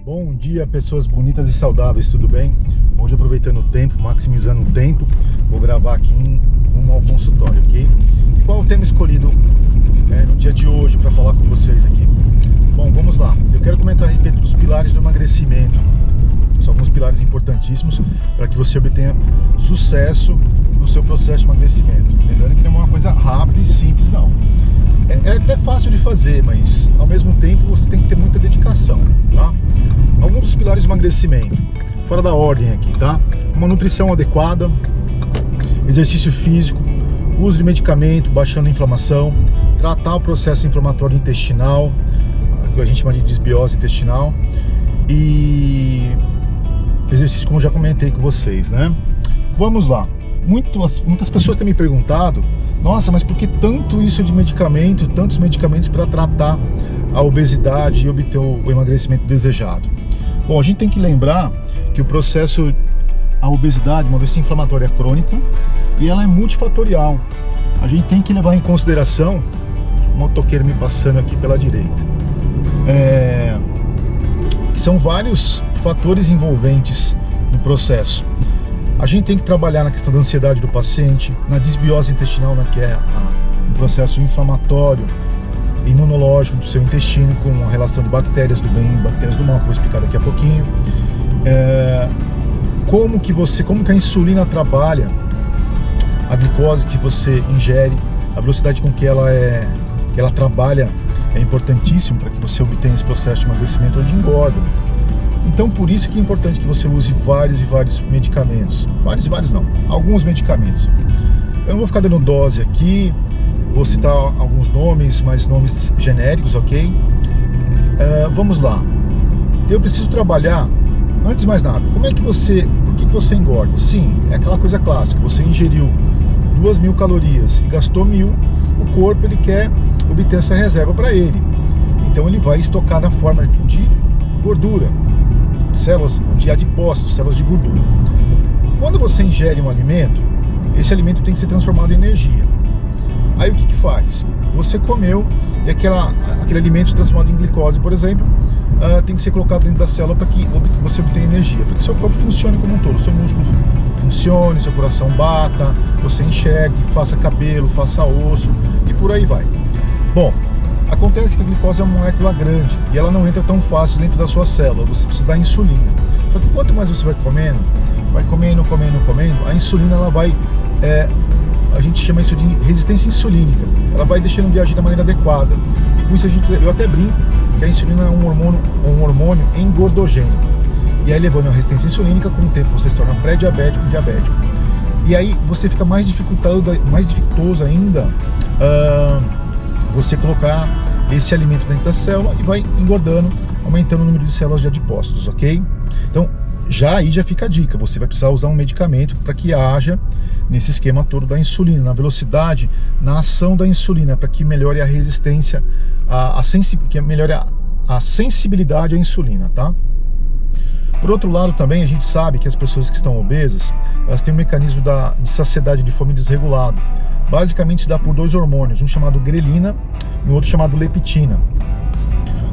Bom dia, pessoas bonitas e saudáveis, tudo bem? Hoje, aproveitando o tempo, maximizando o tempo, vou gravar aqui rumo ao consultório, ok? Qual é o tema escolhido no dia de hoje para falar com vocês aqui? Bom, vamos lá. Eu quero comentar a respeito dos pilares do emagrecimento. São alguns pilares importantíssimos para que você obtenha sucesso no seu processo de emagrecimento. Lembrando que não é uma coisa rápida e simples, não. É até fácil de fazer, mas ao mesmo tempo você tem que ter muita dedicação, tá? Alguns dos pilares do emagrecimento, fora da ordem aqui, tá? Uma nutrição adequada, exercício físico, uso de medicamento, baixando a inflamação, tratar o processo inflamatório intestinal, que a gente chama de desbiose intestinal, e exercício, como já comentei com vocês, né? Vamos lá. Muitas pessoas têm me perguntado: nossa, mas por que tanto isso de medicamento, tantos medicamentos para tratar a obesidade e obter o emagrecimento desejado? Bom, a gente tem que lembrar que o processo, a obesidade, uma doença inflamatória crônica, e ela é multifatorial. A gente tem que levar em consideração, o motoqueiro me passando aqui pela direita, que são vários fatores envolventes no processo. A gente tem que trabalhar na questão da ansiedade do paciente, na desbiose intestinal, que é um processo inflamatório e imunológico do seu intestino, com a relação de bactérias do bem e bactérias do mal, que eu vou explicar daqui a pouquinho. Como que a insulina trabalha, a glicose que você ingere, a velocidade com que ela trabalha é importantíssimo para que você obtenha esse processo de emagrecimento onde engorda. Então, por isso que é importante que você use vários e vários medicamentos. Vários não, alguns medicamentos. Eu não vou ficar dando dose aqui, vou citar alguns nomes, mas nomes genéricos, ok? Vamos lá. Eu preciso trabalhar, antes de mais nada, por que você engorda? Sim, é aquela coisa clássica, você ingeriu 2.000 calorias e gastou 1.000, o corpo ele quer obter essa reserva para ele. Então ele vai estocar na forma de gordura, células de adipócitos, células de gordura. Quando você ingere um alimento, esse alimento tem que ser transformado em energia. Aí o que faz? Você comeu e aquele alimento transformado em glicose, por exemplo, tem que ser colocado dentro da célula para que você obtenha energia, para que seu corpo funcione como um todo, seu músculo funcione, seu coração bata, você enxergue, faça cabelo, faça osso e por aí vai. Bom, acontece que a glicose é uma molécula grande e ela não entra tão fácil dentro da sua célula, você precisa da insulina. Só que quanto mais você vai comendo, a insulina ela vai, a gente chama isso de resistência insulínica, ela vai deixando de agir da maneira adequada. E com isso eu até brinco que a insulina é um hormônio engordogênico. E aí, levando a resistência insulínica, com o tempo você se torna pré-diabético e diabético. E aí você fica mais dificultoso ainda você colocar esse alimento dentro da célula e vai engordando, aumentando o número de células de adipócitos, ok? Então, já fica a dica, você vai precisar usar um medicamento para que haja nesse esquema todo da insulina, na velocidade, na ação da insulina, para que melhore a resistência, que melhore a sensibilidade à insulina, tá? Por outro lado, também a gente sabe que as pessoas que estão obesas, elas têm um mecanismo de saciedade de fome desregulado. Basicamente se dá por dois hormônios, um chamado grelina e o outro chamado leptina.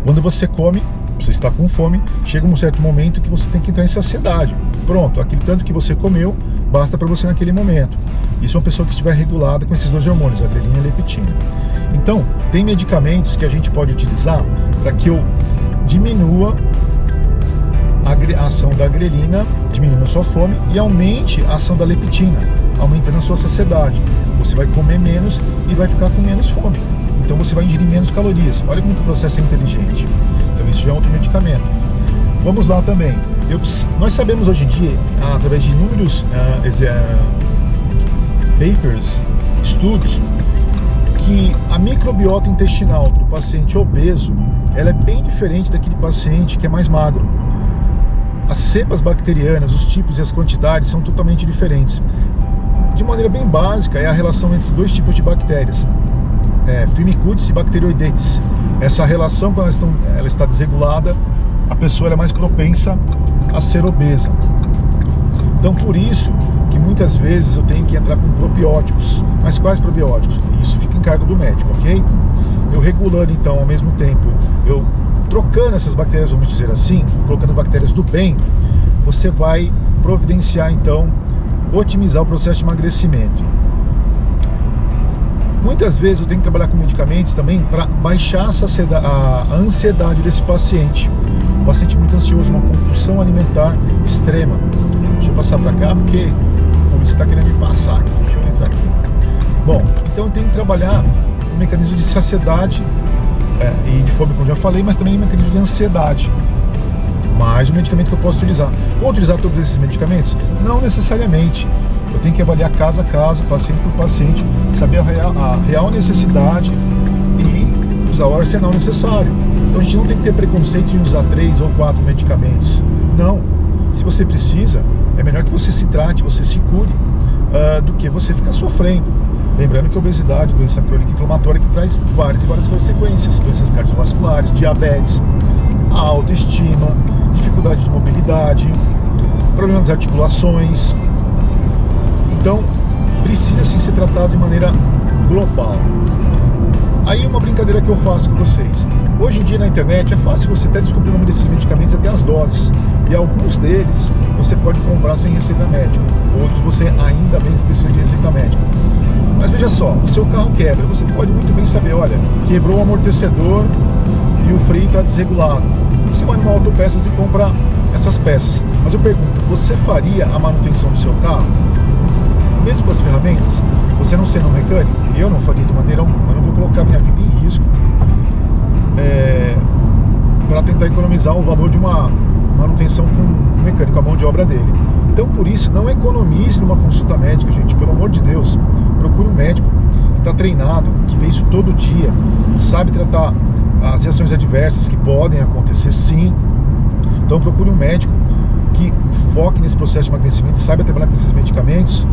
Quando você come, você está com fome, chega um certo momento que você tem que entrar em saciedade. Pronto, aquele tanto que você comeu, basta para você naquele momento. Isso é uma pessoa que estiver regulada com esses dois hormônios, a grelina e a leptina. Então, tem medicamentos que a gente pode utilizar para que eu diminua a ação da grelina, diminuindo a sua fome, e aumente a ação da leptina, aumentando a sua saciedade. Você vai comer menos e vai ficar com menos fome. Então você vai ingerir menos calorias. Olha como que o processo é inteligente. Então isso já é outro medicamento. Vamos lá também. Nós sabemos hoje em dia, através de inúmeros papers, estudos, que a microbiota intestinal do paciente obeso, ela é bem diferente daquele paciente que é mais magro. As cepas bacterianas, os tipos e as quantidades são totalmente diferentes. De maneira bem básica, é a relação entre dois tipos de bactérias, Firmicutes e Bacteroidetes. Essa relação, quando ela está desregulada, a pessoa é mais propensa a ser obesa. Então, por isso que muitas vezes eu tenho que entrar com probióticos. Mas quais probióticos? Isso fica em cargo do médico, ok? Eu regulando, então, ao mesmo tempo, eu trocando essas bactérias, vamos dizer assim, colocando bactérias do bem, você vai providenciar, então, otimizar o processo de emagrecimento. Muitas vezes eu tenho que trabalhar com medicamentos também para baixar a ansiedade desse paciente. Um paciente muito ansioso, uma compulsão alimentar extrema. Deixa eu passar para cá porque a polícia está querendo me passar aqui. Deixa eu entrar aqui. Bom, então eu tenho que trabalhar um mecanismo de saciedade e de fome, como eu já falei, mas também um mecanismo de ansiedade. Mais um medicamento que eu posso utilizar. Vou utilizar todos esses medicamentos? Não necessariamente. Eu tenho que avaliar caso a caso, paciente por paciente, saber a real necessidade e usar o arsenal necessário. Então a gente não tem que ter preconceito em usar 3 ou 4 medicamentos. Não. Se você precisa, é melhor que você se trate, você se cure, do que você ficar sofrendo. Lembrando que a obesidade, doença crônica inflamatória, que traz várias e várias consequências. Doenças cardiovasculares, diabetes, a autoestima, dificuldade de mobilidade, problemas das articulações. Então, precisa sim ser tratado de maneira global. Aí uma brincadeira que eu faço com vocês. Hoje em dia na internet é fácil você até descobrir o nome desses medicamentos, até as doses. E alguns deles você pode comprar sem receita médica. Outros você ainda bem que precisa de receita médica. Mas veja só, o seu carro quebra. Você pode muito bem saber, olha, quebrou o amortecedor e o freio está desregulado. Você vai numa autopeças e compra essas peças. Mas eu pergunto, você faria a manutenção do seu carro? Mesmo com as ferramentas, você não sendo um mecânico, eu não faria de maneira alguma. Eu não vou colocar minha vida em risco para tentar economizar o valor de uma manutenção com um mecânico, a mão de obra dele. Então, por isso, não economize numa consulta médica, gente, pelo amor de Deus. Procure um médico que está treinado, que vê isso todo dia, sabe tratar as reações adversas que podem acontecer, sim. Então, procure um médico que foque nesse processo de emagrecimento, saiba trabalhar com esses medicamentos.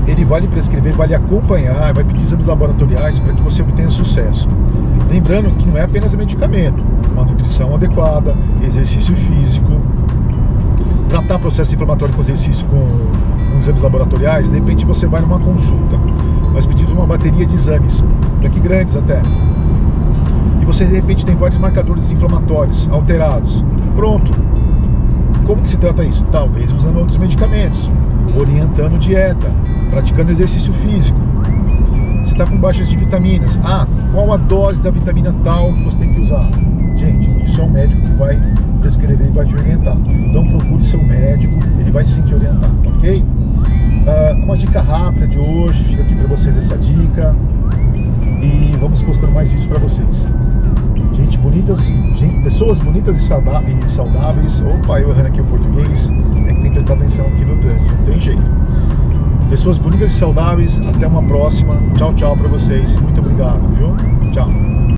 Ele vai lhe prescrever, vai lhe acompanhar, vai pedir exames laboratoriais para que você obtenha sucesso. Lembrando que não é apenas medicamento, uma nutrição adequada, exercício físico, tratar processo inflamatório com exercício com exames laboratoriais. De repente você vai numa consulta, nós pedimos uma bateria de exames, daqui grandes até, e você de repente tem vários marcadores inflamatórios alterados. Pronto. Como que se trata isso? Talvez usando outros medicamentos, orientando dieta, praticando exercício físico. Você está com baixas de vitaminas. Qual a dose da vitamina tal que você tem que usar? Gente, isso é um médico que vai prescrever e vai te orientar. Então procure seu médico, ele vai sim te orientar, ok? Uma dica rápida de hoje, fica aqui para vocês essa dica. E vamos postando mais vídeos para vocês. Pessoas bonitas e saudáveis. Opa, eu errando aqui o português. É que tem que prestar atenção aqui no trânsito, não tem jeito. Pessoas bonitas e saudáveis. Até uma próxima. Tchau, tchau para vocês. Muito obrigado, viu? Tchau.